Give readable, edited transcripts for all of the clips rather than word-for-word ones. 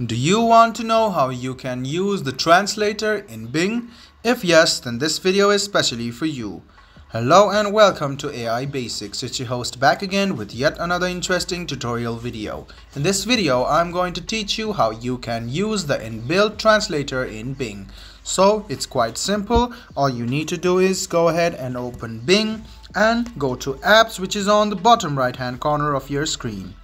Do you want to know how you can use the translator in Bing? If yes, then this video is specially for you. Hello and welcome to AI Basics. It's your host back again with yet another interesting tutorial video. In this video, I'm going to teach you how you can use the inbuilt translator in Bing. So it's quite simple. All you need to do is go ahead and open Bing and go to Apps, which is on the bottom right hand corner of your screen.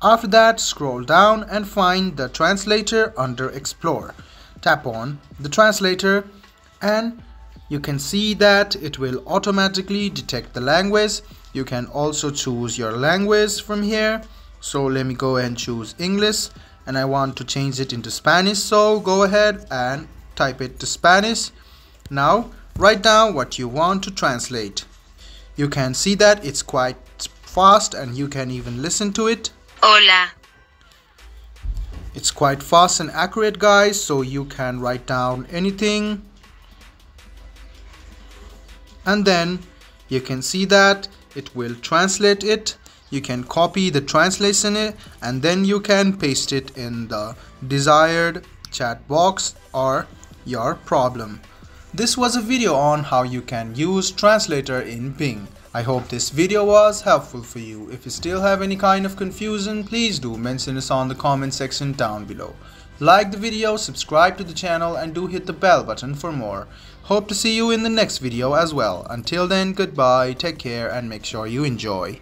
After that, scroll down and find the translator under Explore. Tap on the translator and you can see that it will automatically detect the language. You can also choose your language from here. So let me go and choose English, and I want to change it into Spanish. So go ahead and type it to Spanish. Now write down what you want to translate. You can see that it's quite fast and you can even listen to it. Hola. It's quite fast and accurate, guys, so you can write down anything. And then you can see that it will translate it. You can copy the translation and then you can paste it in the desired chat box or your problem. This was a video on how you can use translator in Bing. I hope this video was helpful for you. If you still have any kind of confusion, please do mention us on the comment section down below. Like the video, subscribe to the channel and do hit the bell button for more. Hope to see you in the next video as well. Until then, goodbye, take care and make sure you enjoy.